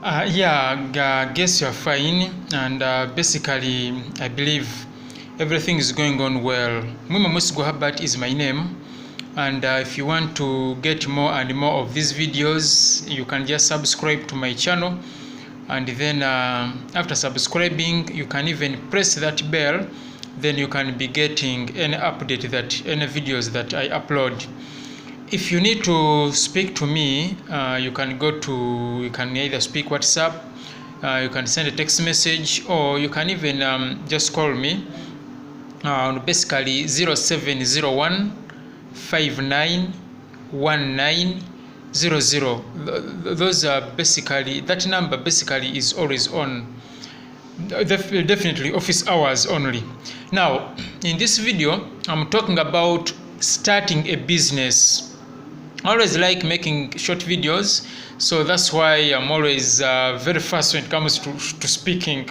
Guess you're fine, and basically, I believe everything is going on well. Mwima Mwesigo Herbert is my name, and if you want to get more and more of these videos, you can just subscribe to my channel, and then after subscribing, you can even press that bell. Then you can be getting any update any videos that I upload. If you need to speak to me, you can either speak WhatsApp, you can send a text message, or you can even just call me on basically 0701 591900. Those are basically, that number basically is always on, definitely office hours only. Now, in this video, I'm talking about starting a business. I always like making short videos, so that's why I'm always very fast when it comes to speaking.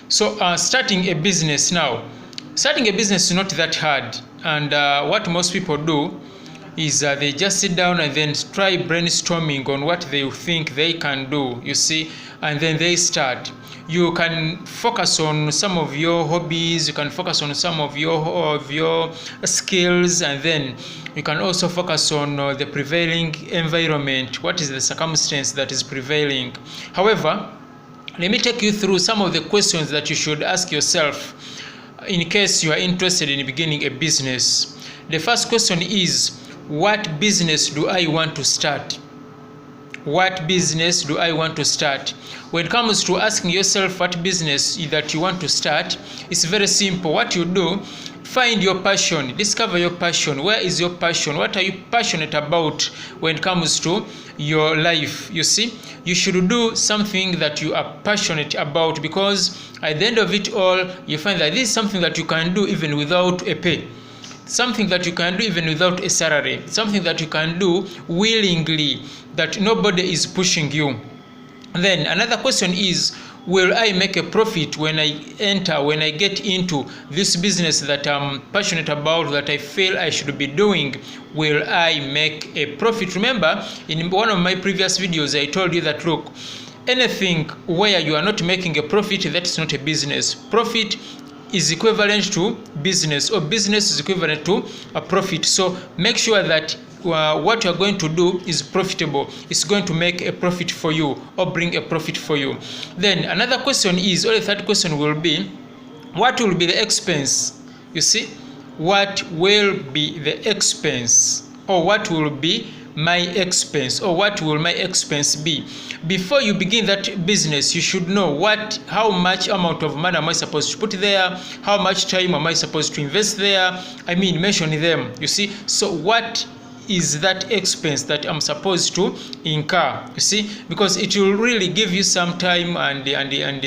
So starting a business now. Starting a business is not that hard, and what most people do is they just sit down and then try brainstorming on what they think they can do, you see, and then they start. You can focus on some of your hobbies, you can focus on some of your skills, and then you can also focus on the prevailing environment. What is the circumstance that is prevailing? However, let me take you through some of the questions that you should ask yourself in case you are interested in beginning a business. The first question is, what business do I want to start? What business do I want to start? When it comes to asking yourself what business that you want to start, it's very simple. What you do, find your passion, discover your passion. Where is your passion? What are you passionate about when it comes to your life? You see, you should do something that you are passionate about, because at the end of it all, you find that this is something that you can do even without a pay. Something that you can do even without a salary, something that you can do willingly, that nobody is pushing you. Then another question is, will I make a profit when I get into this business that I'm passionate about, that I feel I should be doing? Will I make a profit? Remember, in one of my previous videos, I told you that, look, anything where you are not making a profit, that's not a business. Profit is equivalent to business, or business is equivalent to a profit. So make sure that what you are going to do is profitable. It's going to make a profit for you, or bring a profit for you. Then another question is, or the third question will be, what will be the expense? You see, what will be the expense, or what will be my expense, or what will my expense be? Before you begin that business, you should know how much amount of money am I supposed to put there, how much time am I supposed to invest there. I mean, mention them, you see. So what is that expense that I'm supposed to incur, you see, because it will really give you some time and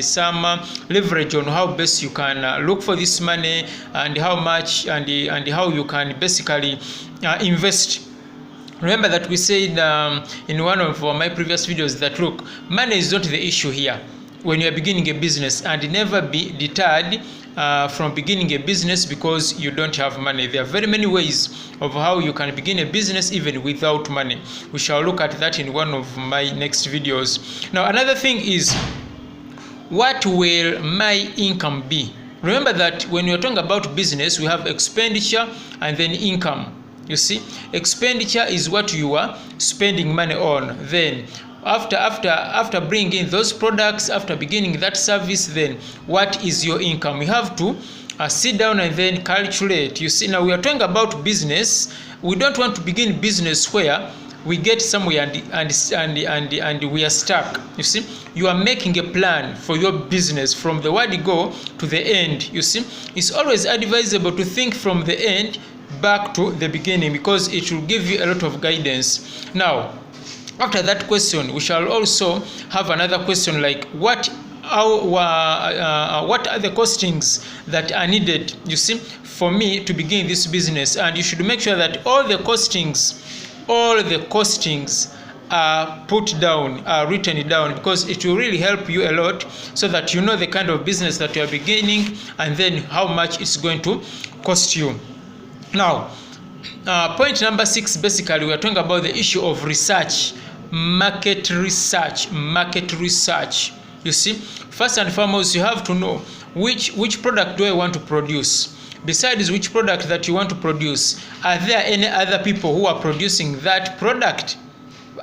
some leverage on how best you can look for this money, and how much and how you can basically invest. Remember that we said in one of my previous videos that, look, money is not the issue here when you are beginning a business, and never be deterred from beginning a business because you don't have money. There are very many ways of how you can begin a business even without money. We shall look at that in one of my next videos. Now, another thing is, what will my income be? Remember that when you're talking about business, we have expenditure and then income. You see, expenditure is what you are spending money on. Then after bringing in those products, after beginning that service, then what is your income? You have to sit down and then calculate. You see, now we are talking about business. We don't want to begin business where we get somewhere and we are stuck. You see, you are making a plan for your business from the word go to the end. You see, it's always advisable to think from the end back to the beginning, because it will give you a lot of guidance. Now, after that question, we shall also have another question like, what are the costings that are needed, you see, for me to begin this business? And you should make sure that all the costings are put down, are written down, because it will really help you a lot, so that you know the kind of business that you are beginning, and then how much it's going to cost you. Now, point number 6, basically we are talking about the issue of research. market research. You see, first and foremost, you have to know which product do I want to produce. Besides which product that you want to produce, are there any other people who are producing that product?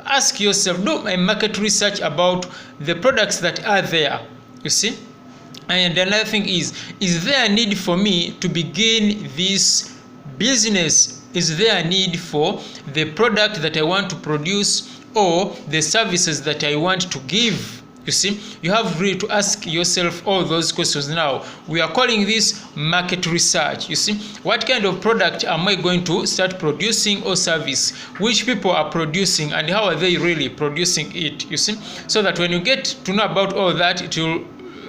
Ask yourself, do a market research about the products that are there. You see? And another thing is there a need for me to begin this business? Is there a need for the product that I want to produce or the services that I want to give? You see, you have really to ask yourself all those questions. Now, we are calling this market research. You see, what kind of product am I going to start producing or service? Which people are producing and how are they really producing it? You see, so that when you get to know about all that, it will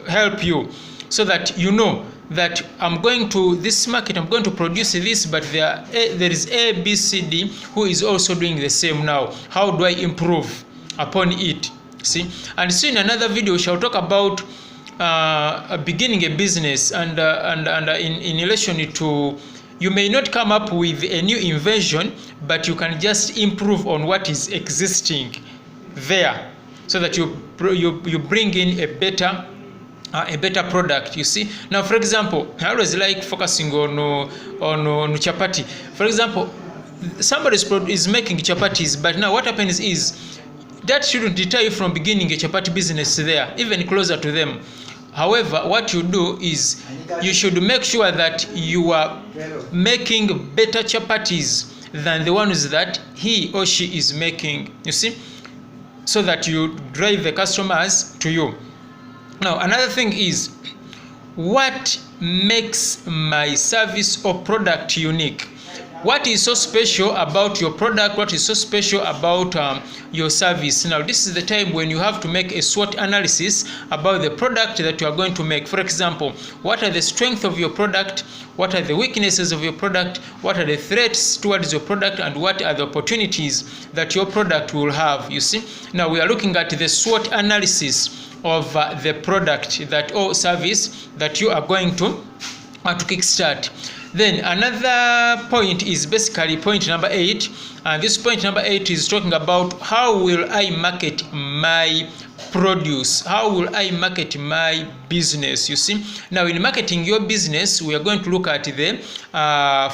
help you so that you know that I'm going to this market, I'm going to produce this, but there is A, B, C, D who is also doing the same now. How do I improve upon it? See, and so in another video we shall talk about beginning a business and in relation to, you may not come up with a new invention, but you can just improve on what is existing there so that you bring in a better product. You see, now for example, I always like focusing on chapati. For example, somebody is making chapatis, but now what happens is that shouldn't deter you from beginning a chapati business there, even closer to them. However, what you do is you should make sure that you are making better chapatis than the ones that he or she is making, you see, so that you drive the customers to you. Now, another thing is, what makes my service or product unique? What is so special about your product? What is so special about your service? Now, this is the time when you have to make a SWOT analysis about the product that you are going to make. For example, what are the strengths of your product? What are the weaknesses of your product? What are the threats towards your product? And what are the opportunities that your product will have? You see, now we are looking at the SWOT analysis of the product that or service that you are going to kickstart. Then another point is basically point number 8, and this point number 8 is talking about how will I market my produce, how will I market my business. You see, now in marketing your business, we are going to look at the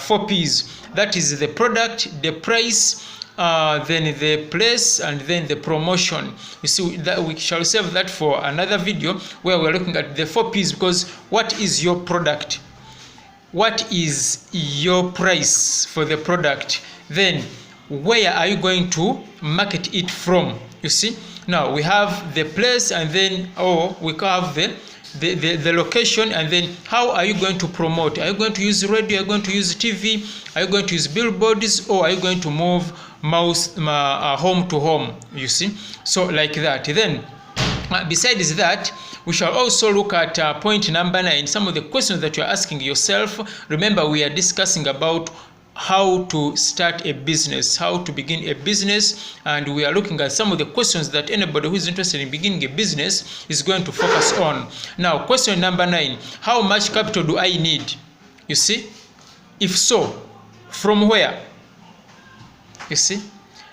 4 P's. That is the product, the price, then the place, and then the promotion. You see, that we shall save that for another video where we're looking at the 4 P's, because what is your product? What is your price for the product? Then where are you going to market it from? You see, now we have the place, and then we have the location, and then how are you going to promote? Are you going to use radio? Are you going to use TV? Are you going to use billboards, or are you going to move home to home? You see, so like that. Then besides that, we shall also look at point number 9, some of the questions that you are asking yourself. Remember, we are discussing about how to start a business, how to begin a business, and we are looking at some of the questions that anybody who is interested in beginning a business is going to focus on. Now, question number 9, how much capital do I need? You see, if so, from where? You see,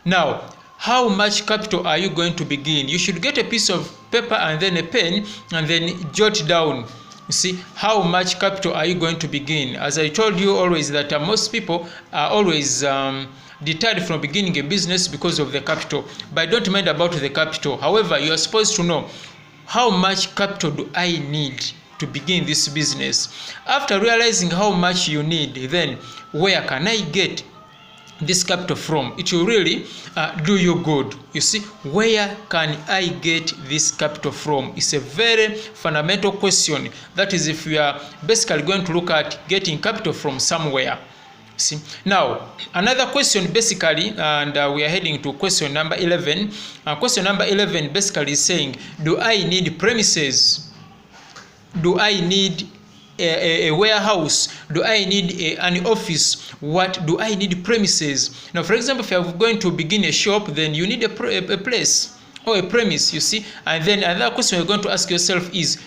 now, how much capital are you going to begin? You should get a piece of paper and then a pen and then jot down. You see, how much capital are you going to begin? As I told you always that most people are always deterred from beginning a business because of the capital. But don't mind about the capital. However, you are supposed to know, how much capital do I need to begin this business? After realizing how much you need, then where can I get this capital from? It will really do you good. You see, where can I get this capital from? It's a very fundamental question. That is, if we are basically going to look at getting capital from somewhere. See, now another question basically, and we are heading to question number 11. Question number 11 basically is saying, do I need premises? Do I need a warehouse? Do I need an office? What do I need? Premises. Now, for example, if you're going to begin a shop, then you need a place or a premise, you see. And then another question you're going to ask yourself is,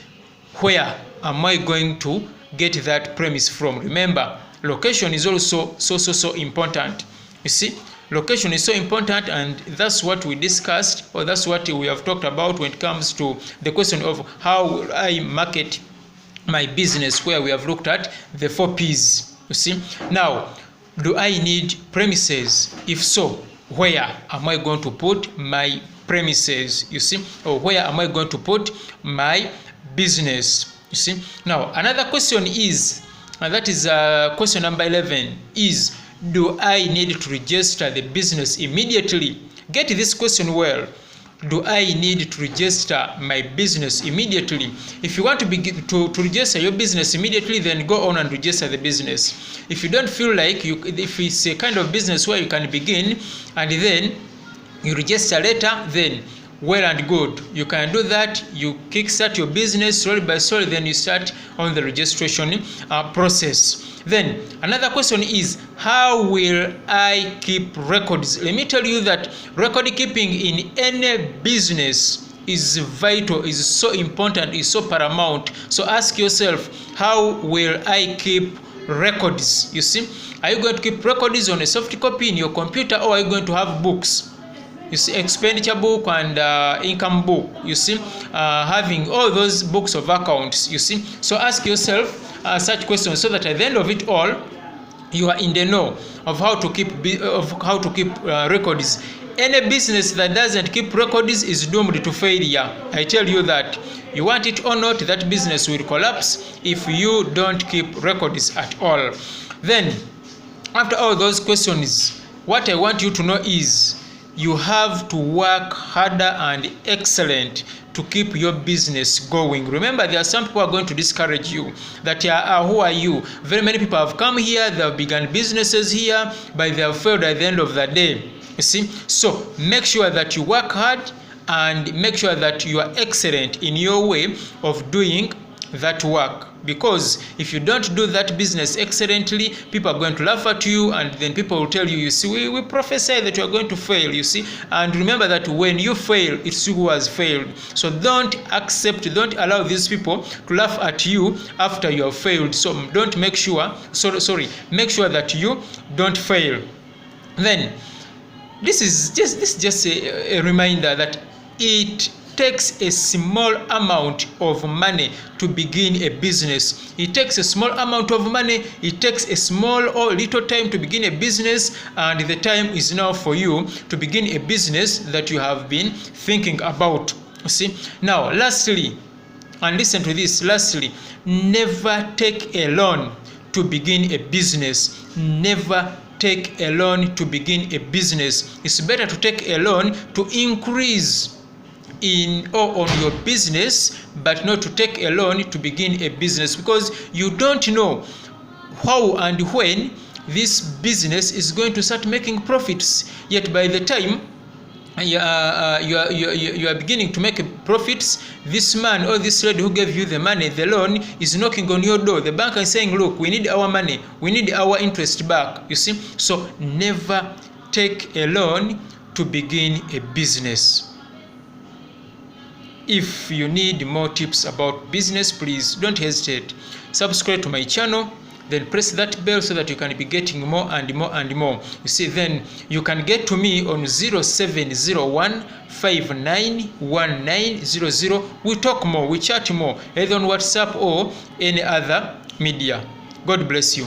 where am I going to get that premise from? Remember, location is also so important. You see, Location is so important, and that's what we discussed, or that's what we have talked about when it comes to the question of how will I market my business, where we have looked at the 4 P's. You see, now, do I need premises? If so, where am I going to put my premises? You see, or where am I going to put my business? You see, now another question is, and that is question number 11, is do I need to register the business immediately? Get this question well. Do I need to register my business immediately? If you want to begin to register your business immediately, then go on and register the business. If you don't feel like if it's a kind of business where you can begin and then you register later, then well and good. You can do that. You kickstart your business slowly by slowly, then you start on the registration process. Then another question is, how will I keep records? Let me tell you that record keeping in any business is vital, is so important, is so paramount. So ask yourself, how will I keep records? You see, are you going to keep records on a soft copy in your computer, or are you going to have books? You see, expenditure book and income book, you see, having all those books of accounts, you see. So ask yourself such questions, so that at the end of it all, you are in the know of how to keep records. Any business that doesn't keep records is doomed to failure. I tell you that. You want it or not, that business will collapse if you don't keep records at all. Then, after all those questions, what I want you to know is, you have to work harder and excellent to keep your business going. Remember, there are some people who are going to discourage you, that who are you? Very many people have come here, they have begun businesses here, but they have failed at the end of the day. You see, so make sure that you work hard and make sure that you are excellent in your way of doing that work, because if you don't do that business excellently, people are going to laugh at you, and then people will tell you, you see, we prophesy that you are going to fail, you see. And remember that when you fail, it's you who has failed. So don't allow these people to laugh at you after you have failed. So make sure that you don't fail. Then this is just a reminder that it takes a small amount of money to begin a business. It takes a small amount of money, it takes a small or little time to begin a business, and the time is now for you to begin a business that you have been thinking about. See, now lastly, and listen to this, lastly, never take a loan to begin a business. Never take a loan to begin a business. It's better to take a loan to increase on your business, but not to take a loan to begin a business, because you don't know how and when this business is going to start making profits. Yet by the time you are beginning to make profits, this man or this lady who gave you the money, the loan, is knocking on your door. The bank is saying, look, we need our money, we need our interest back. You see, so never take a loan to begin a business. If you need more tips about business, please don't hesitate. Subscribe to my channel, then press that bell so that you can be getting more and more and more. You see, then you can get to me on 0701 591900. We talk more, we chat more, either on WhatsApp or any other media. God bless you.